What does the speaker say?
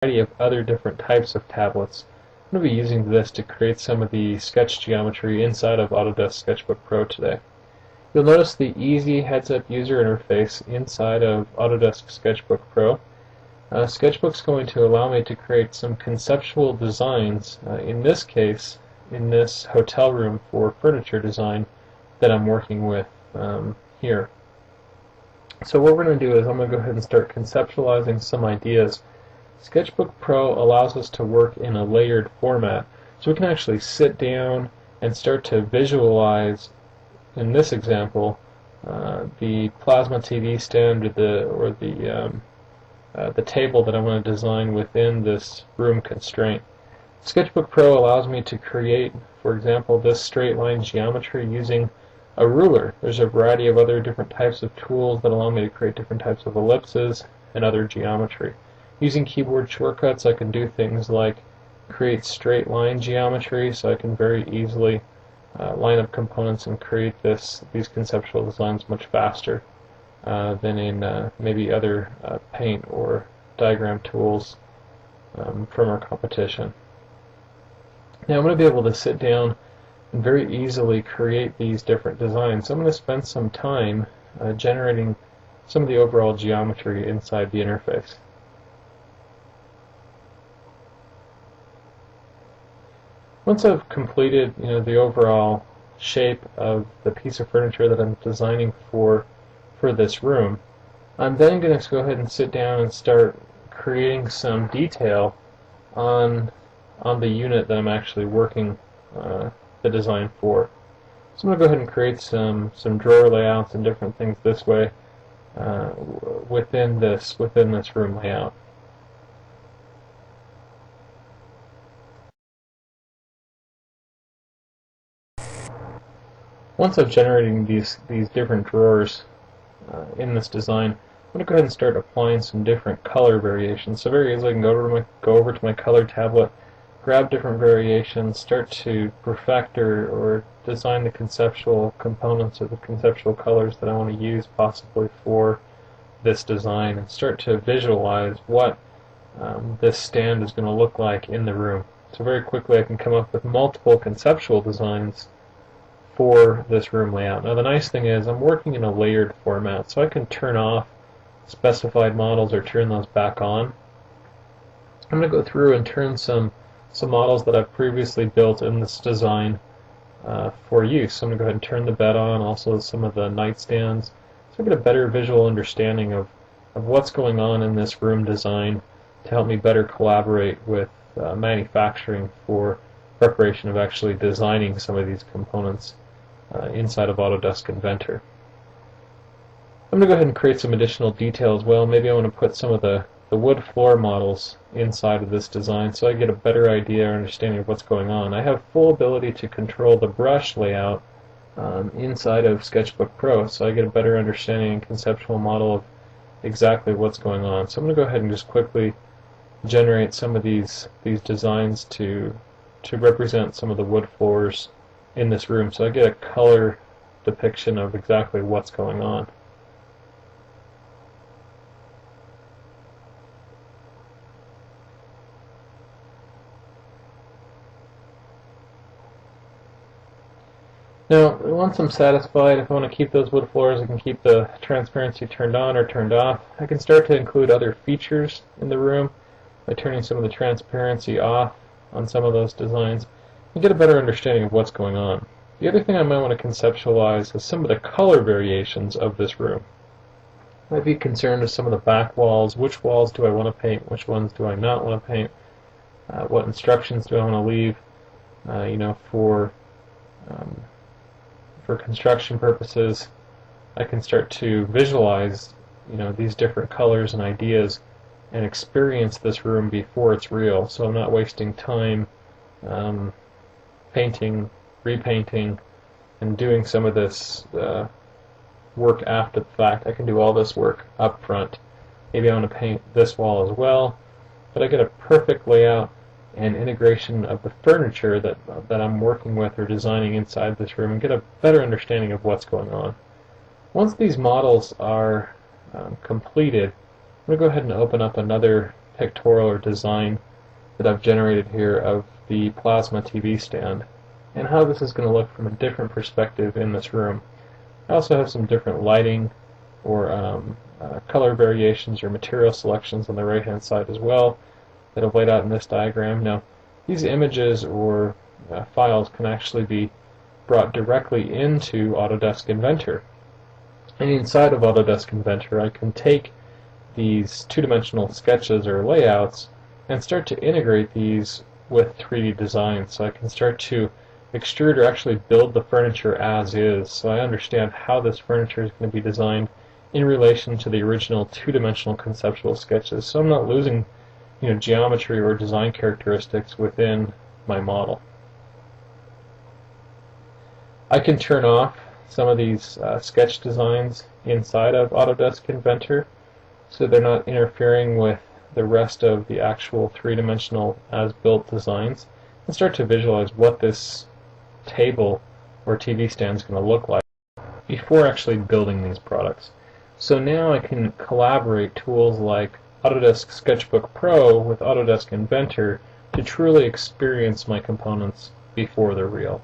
variety of other different types of tablets. I'm going to be using this to create some of the sketch geometry inside of Autodesk Sketchbook Pro today. You'll notice the easy heads-up user interface inside of Autodesk Sketchbook Pro. Sketchbook's going to allow me to create some conceptual designs, in this case, in this hotel room for furniture design that I'm working with here. So what we're going to do is I'm going to go ahead and start conceptualizing some ideas. Sketchbook Pro allows us to work in a layered format, so we can actually sit down and start to visualize, in this example, the plasma TV stand or the table that I want to design within this room constraint. Sketchbook Pro allows me to create, for example, this straight line geometry using a ruler. There's a variety of other different types of tools that allow me to create different types of ellipses and other geometry. Using keyboard shortcuts, I can do things like create straight line geometry, so I can very easily line up components and create these conceptual designs much faster than in maybe other paint or diagram tools from our competition. Now I'm going to be able to sit down and very easily create these different designs. So I'm going to spend some time generating some of the overall geometry inside the interface. Once I've completed, the overall shape of the piece of furniture that I'm designing for this room, I'm then going to go ahead and sit down and start creating some detail on the unit that I'm actually working the design for. So I'm going to go ahead and create some drawer layouts and different things this way within this room layout. Once I've generated these different drawers in this design, I'm going to go ahead and start applying some different color variations. So very easily I can go over to my color tablet, grab different variations, start to perfect or design the conceptual components or the conceptual colors that I want to use possibly for this design, and start to visualize what this stand is going to look like in the room. So very quickly I can come up with multiple conceptual designs for this room layout. Now the nice thing is I'm working in a layered format, so I can turn off specified models or turn those back on. I'm going to go through and turn some models that I've previously built in this design for use. So I'm going to go ahead and turn the bed on, also some of the nightstands, so I get a better visual understanding of what's going on in this room design to help me better collaborate with manufacturing for preparation of actually designing some of these components inside of Autodesk Inventor. I'm going to go ahead and create some additional detail as well. Maybe I want to put some of the wood floor models inside of this design so I get a better idea or understanding of what's going on. I have full ability to control the brush layout inside of Sketchbook Pro, so I get a better understanding and conceptual model of exactly what's going on. So I'm going to go ahead and just quickly generate some of these designs to represent some of the wood floors in this room, so I get a color depiction of exactly what's going on. Now, once I'm satisfied, if I want to keep those wood floors, I can keep the transparency turned on or turned off. I can start to include other features in the room by turning some of the transparency off on some of those designs and get a better understanding of what's going on. The other thing I might want to conceptualize is some of the color variations of this room. I might be concerned with some of the back walls. Which walls do I want to paint? Which ones do I not want to paint? What instructions do I want to leave for construction purposes? I can start to visualize these different colors and ideas and experience this room before it's real, so I'm not wasting time painting, repainting, and doing some of this work after the fact. I can do all this work up front. Maybe I want to paint this wall as well, but I get a perfect layout and integration of the furniture that I'm working with or designing inside this room and get a better understanding of what's going on. Once these models are completed, I'm going to go ahead and open up another pictorial or design that I've generated here of the plasma TV stand and how this is going to look from a different perspective in this room. I also have some different lighting or color variations or material selections on the right hand side as well that I've laid out in this diagram. Now these images or files can actually be brought directly into Autodesk Inventor. And inside of Autodesk Inventor I can take these two-dimensional sketches or layouts and start to integrate these with 3D design. So I can start to extrude or actually build the furniture as is, so I understand how this furniture is going to be designed in relation to the original two-dimensional conceptual sketches. So I'm not losing geometry or design characteristics within my model. I can turn off some of these sketch designs inside of Autodesk Inventor so they're not interfering with the rest of the actual three-dimensional as-built designs, and start to visualize what this table or TV stand is going to look like before actually building these products. So now I can collaborate tools like Autodesk Sketchbook Pro with Autodesk Inventor to truly experience my components before they're real.